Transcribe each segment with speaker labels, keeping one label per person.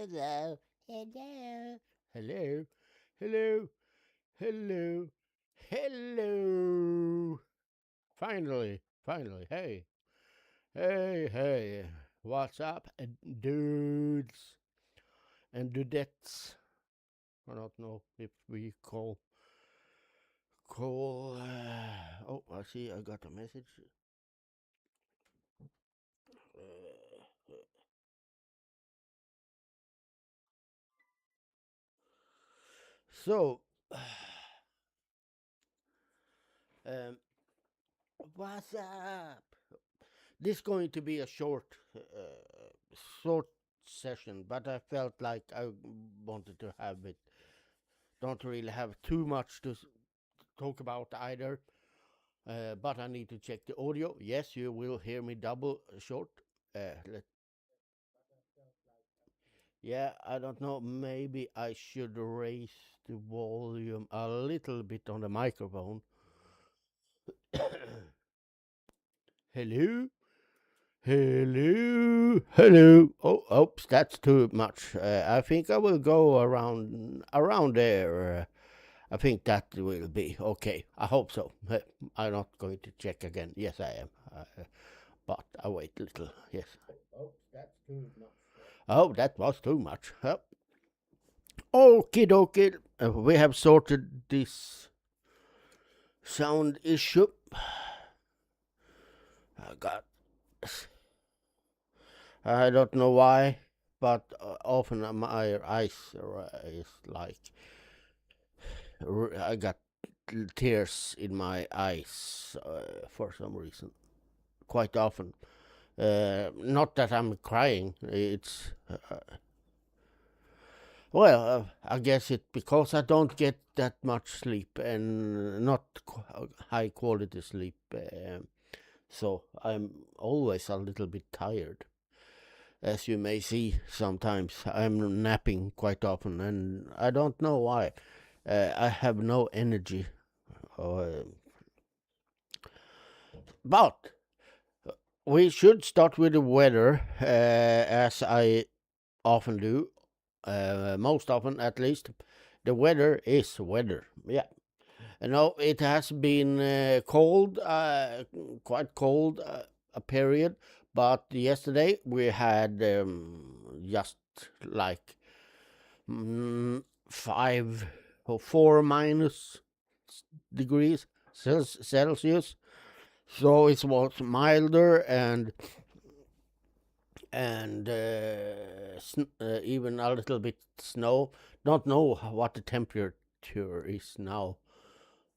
Speaker 1: Hello, hello, hello, hello, hello, hello. Finally, hey, hey, what's up, dudes and dudettes? I don't know if we call. Oh, I see. I got a message. Uh, so, um, what's up? This is going to be a short session, but I felt like I wanted to have it. Don't really have too much to talk about either, but I need to check the audio. Yes, you will hear me double short. Let Yeah, I don't know. Maybe I should raise the volume a little bit on the microphone. Hello? Hello. Oh, oops, that's too much. I think I will go around there. I think that will be okay. I hope so. I'm not going to check again. Yes, I am. But I wait a little. Yes. Oh, that's too much. Oh, that was too much. Okie dokie. We have sorted this sound issue. I got. I don't know why, but often my eyes is like I got tears in my eyes for some reason. Quite often. Not that I'm crying. It's I guess it's because I don't get that much sleep and not high quality sleep. So I'm always a little bit tired. As you may see, sometimes I'm napping quite often, and I don't know why. I have no energy. Uh, but we should start with the weather, as I often do, most often at least. The weather is weather. Yeah. It has been cold, quite cold, a period. But yesterday we had just like 5 or 4 minus degrees Celsius. So it was milder and even a little bit snow. Don't know what the temperature is now,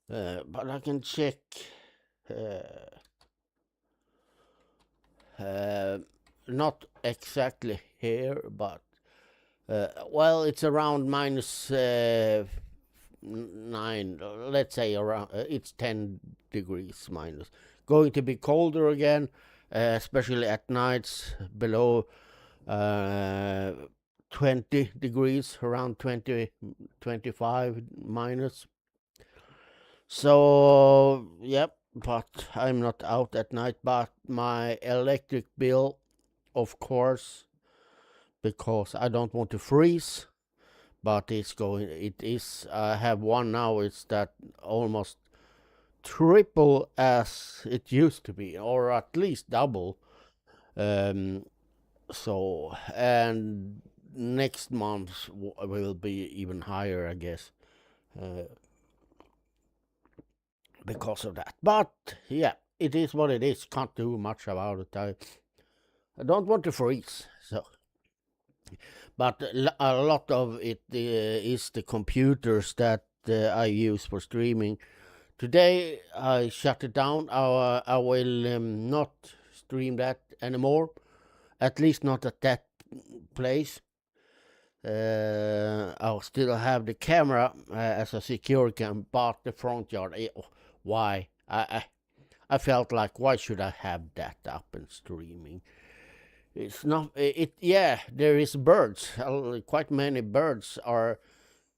Speaker 1: but I can check. Not exactly here, but it's around -9. Let's say around it's 10 degrees minus. Going to be colder again, especially at nights below 20 degrees, around 20, 25 minus. So, yep, but I'm not out at night. But my electric bill, of course, because I don't want to freeze. But it is, I have one now, it's that almost triple as it used to be, or at least double. And next month will be even higher, I guess, because of that. But yeah, it is what it is. Can't do much about it. I don't want to freeze. So, but a lot of it is the computers that I use for streaming. Today I shut it down. I will not stream that anymore. At least not at that place. I'll still have the camera as a security cam, but the front yard. Why? I felt like, why should I have that up and streaming? It's not. Yeah, there is birds. Quite many birds are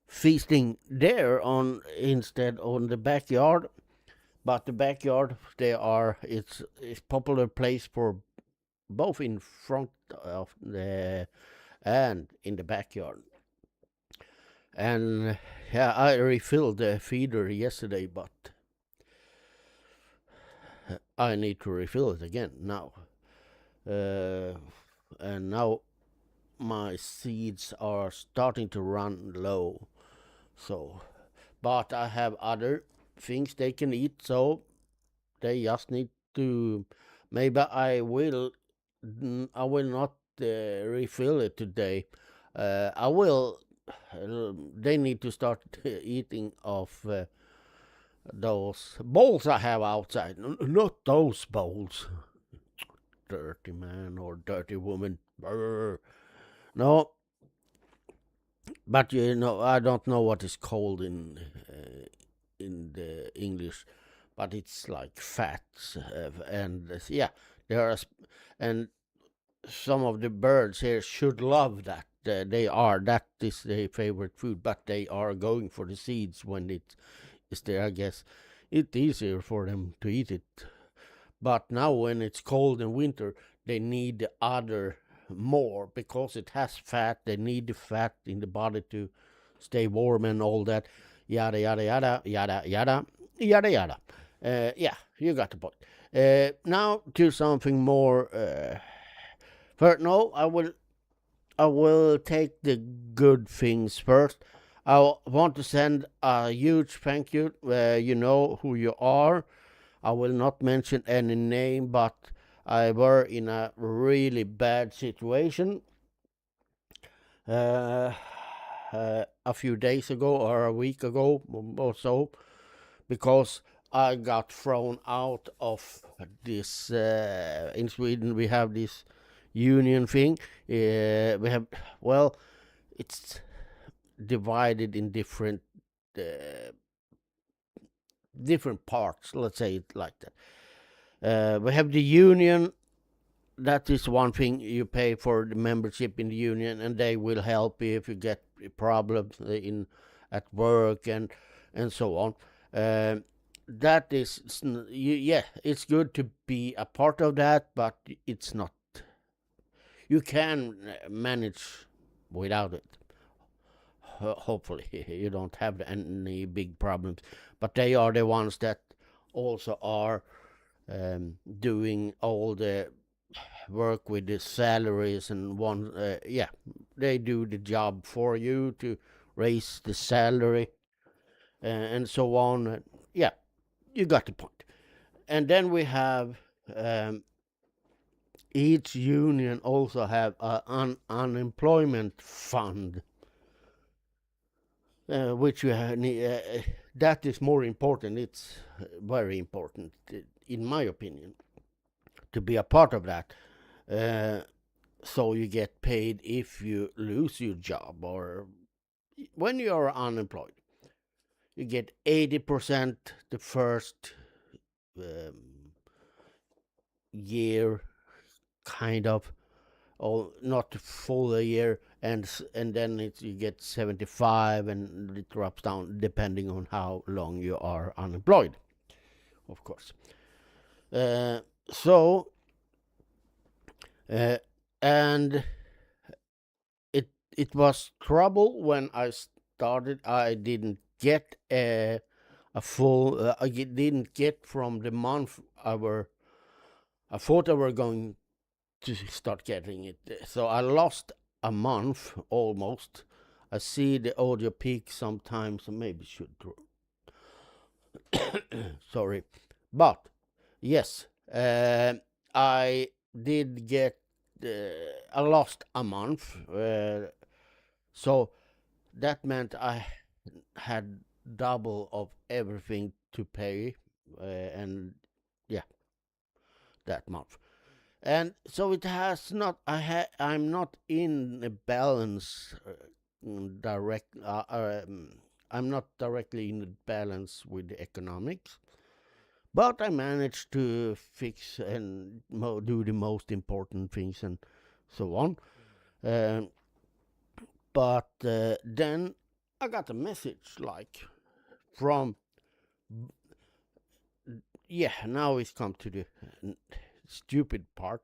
Speaker 1: feasting there on instead on the backyard. But the backyard, it's popular place for both in front of the and in the backyard. And yeah, I refilled the feeder yesterday, but I need to refill it again now. And now my seeds are starting to run low. So, but I have other things they can eat, so they just need to. Maybe I will. I will not refill it today. I will. They need to start eating of those bowls I have outside. Not those bowls. Dirty man or dirty woman. Brr. No, but I don't know what it's called in the English, but it's like fats, and yeah, there are, and some of the birds here should love that. That is their favorite food, but they are going for the seeds when it is there. I guess it's easier for them to eat it. But now when it's cold in winter, they need the other more because it has fat. They need the fat in the body to stay warm and all that. Yada yada yada yada yada yada yada. Yeah, you got the point. Now to something more. First, no, I will take the good things first. I want to send a huge thank you. You know who you are. I will not mention any name, but I were in a really bad situation a few days ago or a week ago or so, because I got thrown out of this. In Sweden, we have this union thing. We have, well, it's divided in different parts. Let's say it like that. We have the union. That is one thing. You pay for the membership in the union, and they will help you if you get problems at work and so on. That is, yeah, it's good to be a part of that, but it's not. You can manage without it. Hopefully, you don't have any big problems. But they are the ones that also are doing all the work with the salaries and yeah, they do the job for you to raise the salary and so on. Yeah, you got the point. And then we have each union also have an unemployment fund, which you that is more important. It's very important, in my opinion, to be a part of that. So you get paid if you lose your job or when you are unemployed. You get 80% the first year, kind of, or not full a year, and then you get 75, and it drops down depending on how long you are unemployed, of course. So and it was trouble when I started. I didn't get a full. I didn't get from the month I thought I were going to start getting it. So I lost a month almost. I see the audio peak sometimes. Maybe should sorry, but yes, I did get. I lost a month, so that meant I had double of everything to pay, and yeah, that month. And so it has not. I'm not in a balance direct. I'm not directly in a balance with the economics, but I managed to fix and do the most important things and so on. But then I got a message like from. Yeah, now it's come to the stupid part.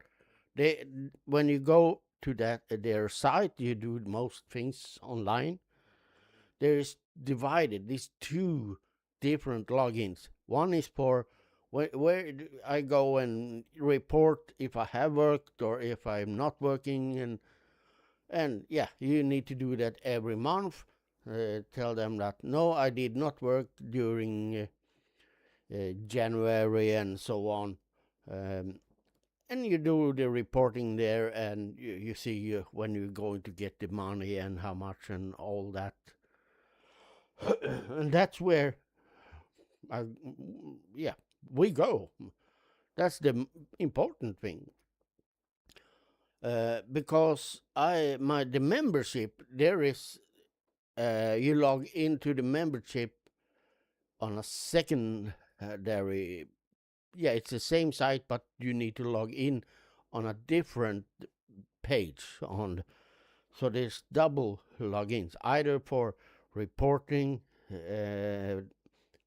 Speaker 1: When you go to their site, you do most things online. There is divided these two different logins. One is for where I go and report if I have worked or if I'm not working, and yeah, you need to do that every month. Tell them that no, I did not work during January and so on. And you do the reporting there, and you see when you're going to get the money and how much and all that. And that's where yeah, we go. That's the important thing. Because the membership, there is you log into the membership on a secondary. Yeah, it's the same site, but you need to log in on a different page. So there's double logins, either for reporting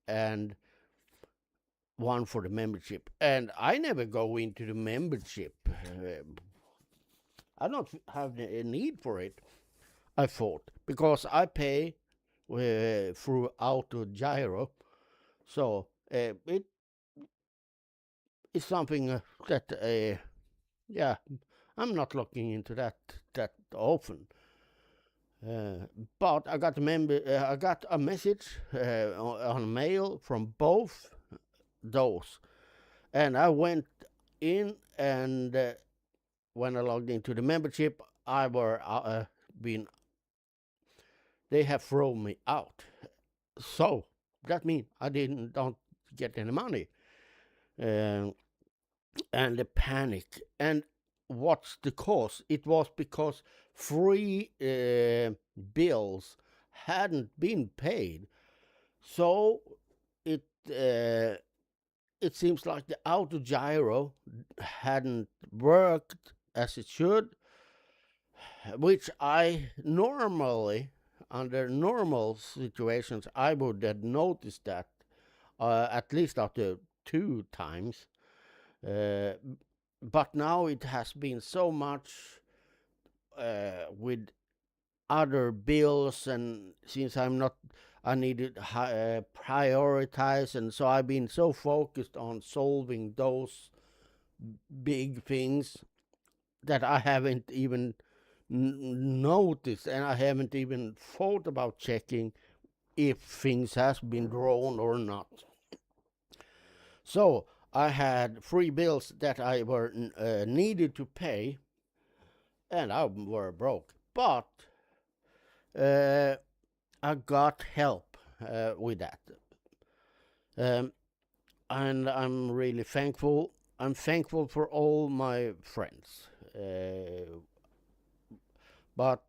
Speaker 1: and one for the membership. And I never go into the membership. I don't have a need for it, I thought, because I pay through auto gyro. So it is something that, yeah, I'm not looking into that often. But I got a message on mail from both those, and I went in, and when I logged into the membership, they have thrown me out. So that means I don't get any money, and the panic. And what's the cause? It was because 3 bills hadn't been paid. So it seems like the auto gyro hadn't worked as it should, which I normally, under normal situations, I would have noticed that at least after 2 times. But now it has been so much with other bills, and since I needed to prioritize, and so I've been so focused on solving those big things that I haven't even noticed, and I haven't even thought about checking if things has been drawn or not. So I had 3 bills that I were needed to pay, and I were broke. But I got help with that, and I'm really thankful. I'm thankful for all my friends, but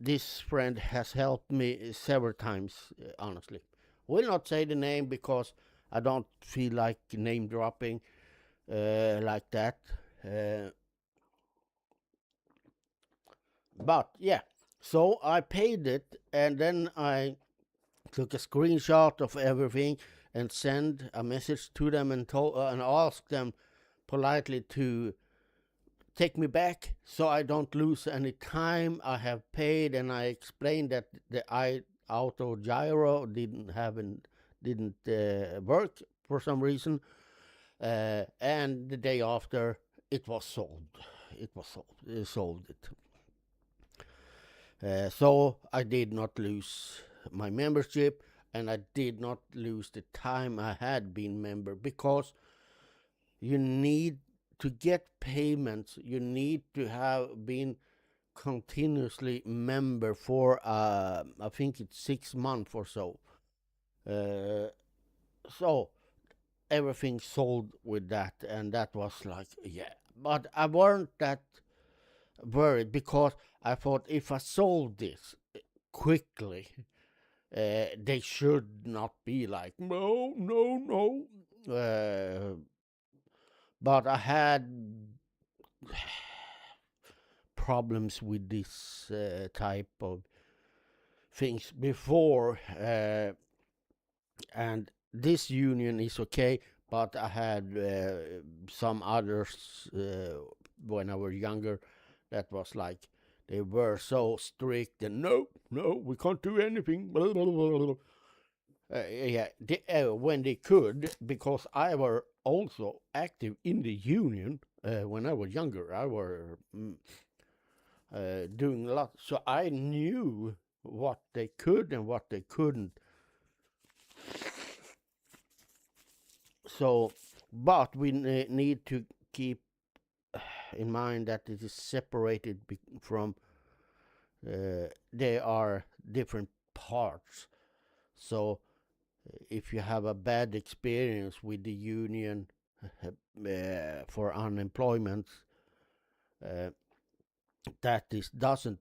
Speaker 1: this friend has helped me several times. Honestly, will not say the name because I don't feel like name dropping like that. But yeah, so I paid it, and then I took a screenshot of everything and sent a message to them and asked them politely to take me back so I don't lose any time. I have paid, and I explained that the auto gyro didn't work for some reason, and the day after it was solved. It solved it. So I did not lose my membership, and I did not lose the time I had been member, because you need to get payments. You need to have been continuously member for I think it's 6 months or so. So everything sold with that, and that was like, yeah. But I weren't that worried, because I thought if I sold this quickly, they should not be like, no. But I had problems with this type of things before, and this union is okay, but I had some others when I was younger, that was like they were so strict and no, we can't do anything. Blah, blah, blah, blah. Yeah, when they could, because I were also active in the union when I was younger. I were doing a lot, so I knew what they could and what they couldn't. So, but we need to keep in mind that it is separated from. They are different parts. So if you have a bad experience with the union for unemployment, uh, that is doesn't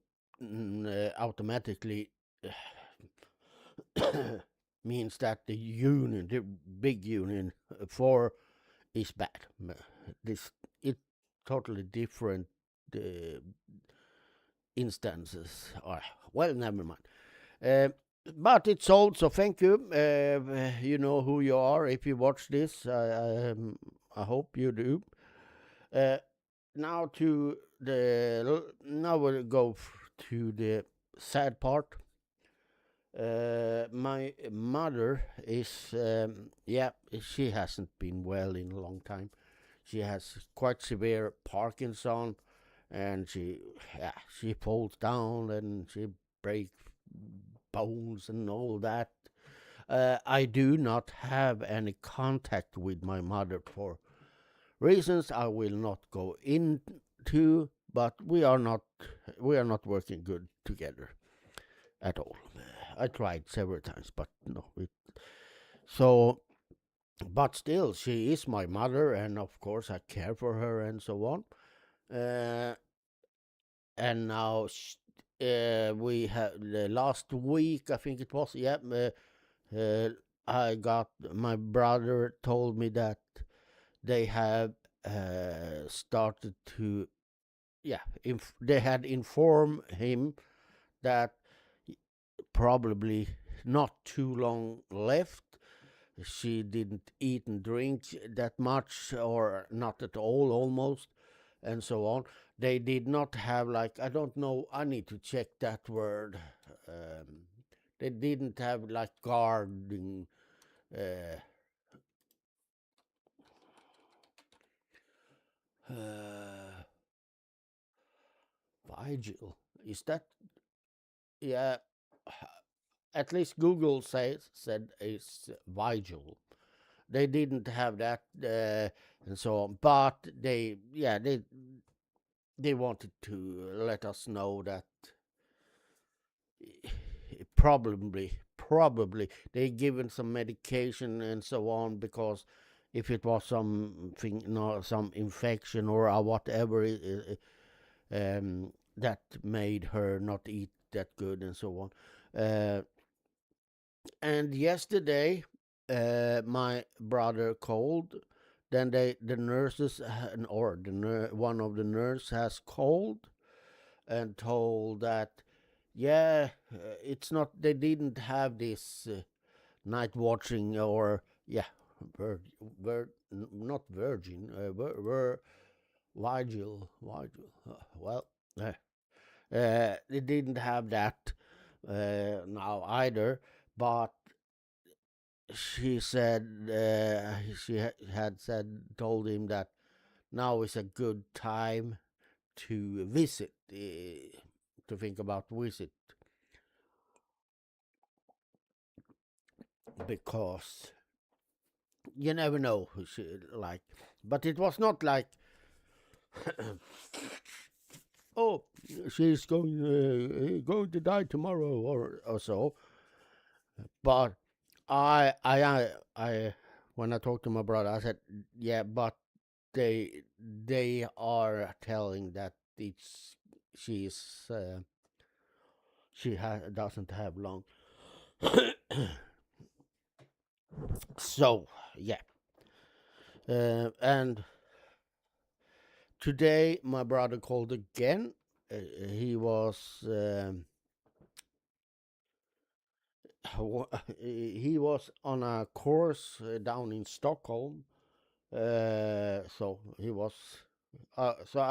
Speaker 1: automatically means that the union, the big union for is bad. This it totally different instances. Well, never mind. But it's sold, so thank you. You know who you are if you watch this. I hope you do. Now we'll go to the sad part. My mother is she hasn't been well in a long time. She has quite severe Parkinson, and she falls down and she breaks bones and all that. I do not have any contact with my mother for reasons I will not go into, but we are not working good together at all. I tried several times, but no. So, but still, she is my mother, and of course I care for her and so on. And now we have the last week, I think it was. Yeah, I got my brother told me that they have started to, they had informed him that probably not too long left. She didn't eat and drink that much, or not at all, almost, and so on. They did not have, like, I don't know, I need to check that word. They didn't have like guarding. Vigil, is that? Yeah, at least Google said it's vigil. They didn't have that, and so on. But they wanted to let us know that probably they given some medication and so on, because if it was something, some infection or whatever, that made her not eat that good and so on. And yesterday, my brother called. Then the nurses or one of the nurse has called and told that it's not, they didn't have this night watching, or not virgin, vigil. Well, they didn't have that now either, but she said had told him that now is a good time to visit, to think about visit, because you never know who she like. But it was not like oh, she's going to die tomorrow or so. But I when I talked to my brother, I said, yeah, but they are telling that she's she doesn't have long. So yeah, and today my brother called again. He was he was on a course down in Stockholm. So he was So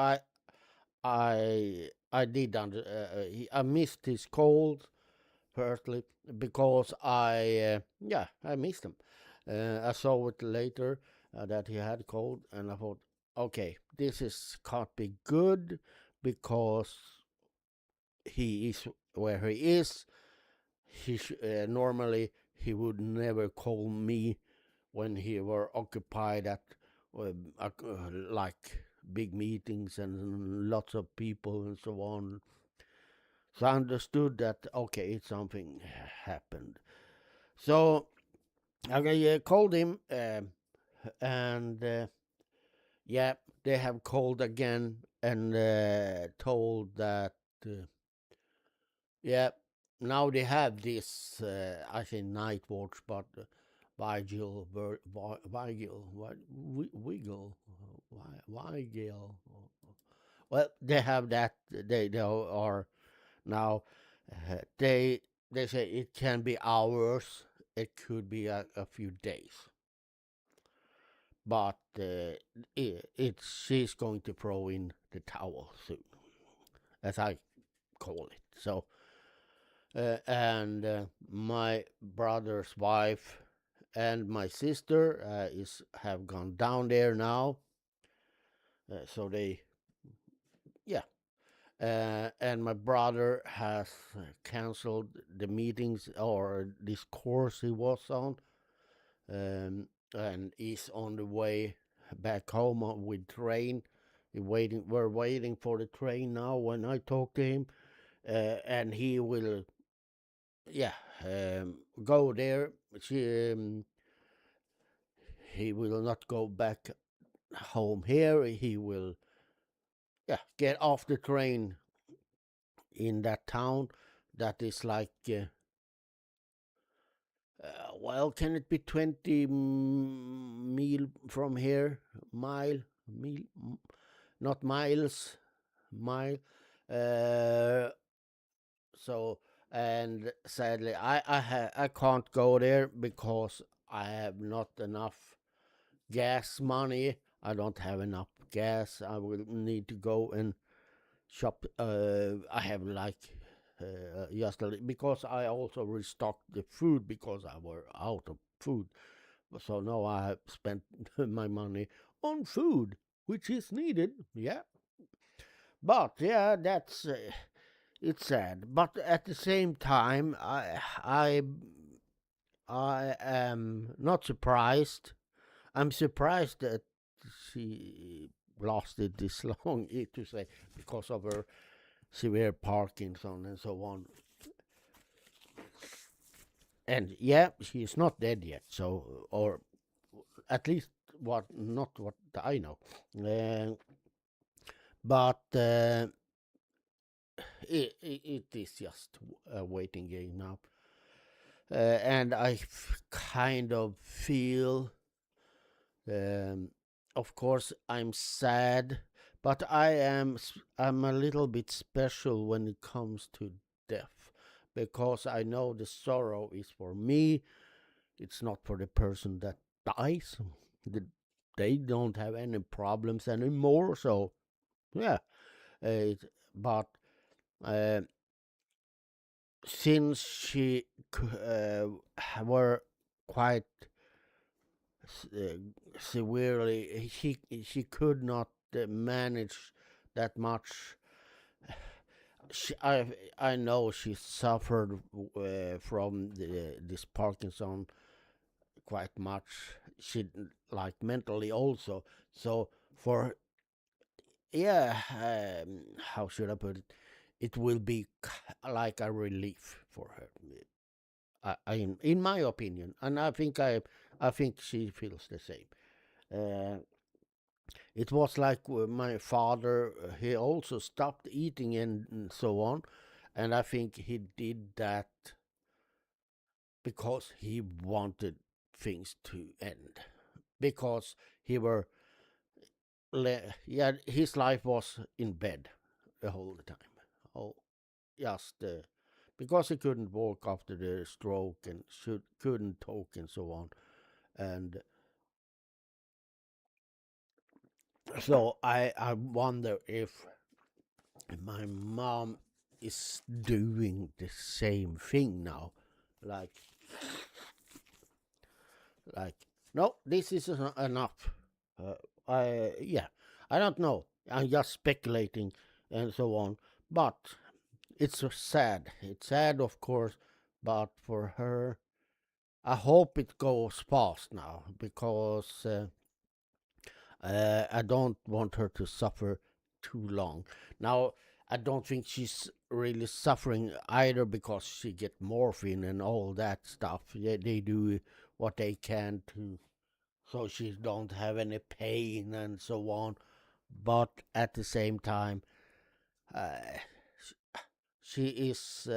Speaker 1: I did I missed his cold firstly because I missed him. I saw it later that he had cold, and I thought, okay, this is can't be good because he is where he is. Normally he would never call me when he were occupied at like big meetings and lots of people and so on. So I understood that okay, something happened. So I called him, and yeah, they have called again and told that yeah, now they have this I say night watch, but vigil, what wiggle, vigil. Well, they have that. They are now. They say it can be hours. It could be a few days, but she's going to throw in the towel soon, as I call it. So, and my brother's wife and my sister is have gone down there now. So they, yeah, and my brother has canceled the meetings or this course he was on, and is on the way back home with train. We're waiting for the train now. When I talk to him, and he will, yeah, go there. He will not go back home here. He will, yeah, get off the train in that town that is like well, can it be 20 mile from here? Mile, not miles, mile. Uh, so, and sadly, I can't go there because I have not enough gas money. I don't have enough gas. I will need to go and shop. I have like just because I also restocked the food because I were out of food. So now I have spent my money on food, which is needed. Yeah, but yeah, that's it's sad. But at the same time, I am not surprised. I'm surprised that she lasted this long, to say, because of her severe Parkinson and so on. And yeah, she is not dead yet. So, or at least not what I know. But it is just a waiting game now. And I kind of feel, um, of course, I'm sad, but I'm a little bit special when it comes to death, because I know the sorrow is for me. It's not for the person that dies. They don't have any problems anymore. So yeah, but uh, since she were quite uh, severely, she could not manage that much. I know she suffered from this Parkinson quite much. She like mentally also. So for yeah, how should I put it? It will be like a relief for her. In my opinion, and I think she feels the same. Uh, it was like my father; he also stopped eating and so on, and I think he did that because he wanted things to end, because he were yeah, his life was in bed the whole time. Oh, just because he couldn't walk after the stroke and couldn't talk and so on, and So I wonder if my mom is doing the same thing now, like like no, this is enough. Yeah, I don't know. I'm just speculating and so on, but it's sad. It's sad, of course, but for her, I hope it goes fast now because I don't want her to suffer too long. Now, I don't think she's really suffering either because she get morphine and all that stuff. They do what they can to so she don't have any pain and so on. But at the same time, uh, she is.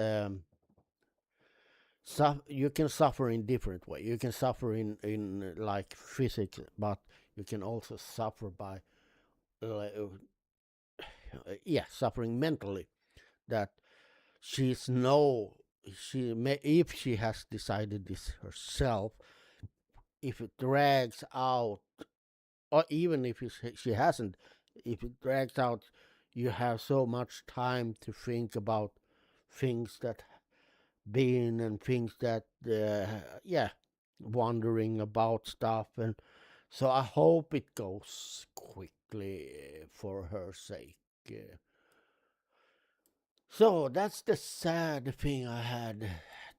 Speaker 1: You can suffer in different way. You can suffer in like physics, but you can also suffer by yeah, suffering mentally. That she's no, she may, if she has decided this herself, if it drags out, or even if she hasn't, if it drags out, you have so much time to think about things that been and things that yeah, wondering about stuff. And so I hope it goes quickly for her sake. So that's the sad thing I had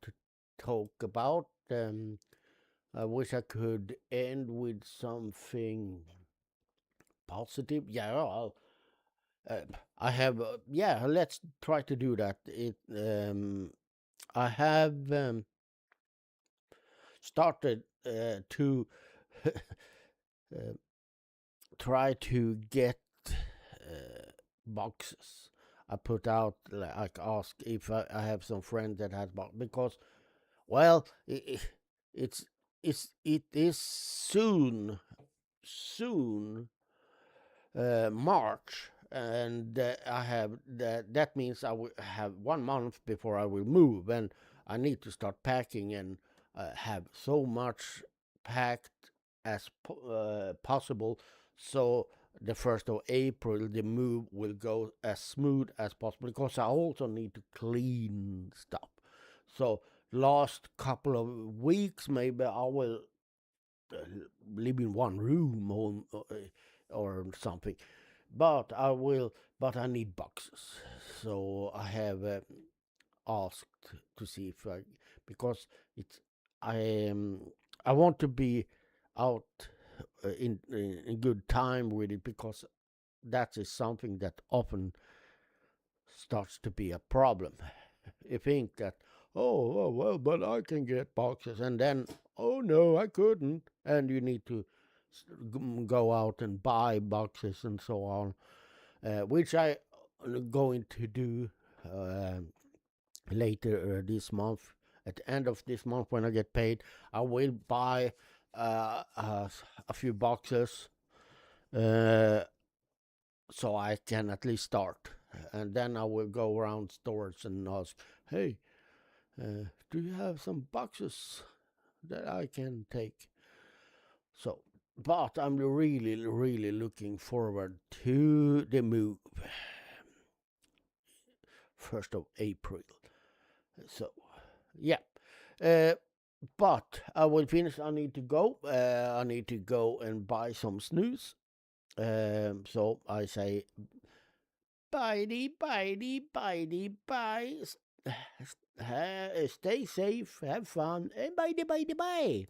Speaker 1: to talk about. I wish I could end with something positive. Yeah, uh, I have. Yeah, let's try to do that. I have started to uh, try to get boxes. I put out like ask if I have some friends that has box because well it is soon March, and I have that means I will have 1 month before I will move, and I need to start packing and have so much packed as possible, so the 1st of April the move will go as smooth as possible because I also need to clean stuff. So last couple of weeks maybe I will uh, live in one room or something. But I will. But I need boxes, so I have asked to see if I because it's I I want to be out in good time with it because that is something that often starts to be a problem. You think that, oh, well, but I can get boxes, and then, oh no, I couldn't, and you need to go out and buy boxes and so on, which I going to do uh, later this month. At the end of this month, when I get paid, I will buy a few boxes, uh, so I can at least start, and then I will go around stores and ask, hey. Do you have some boxes that I can take? So, but I'm really, really looking forward to the move, 1st of April. So, yeah. Uh, but I will finish. I need to go. I need to go and buy some snooze. So I say, bye, bye, bye, bye. Stay safe, have fun, and bye, bye, bye.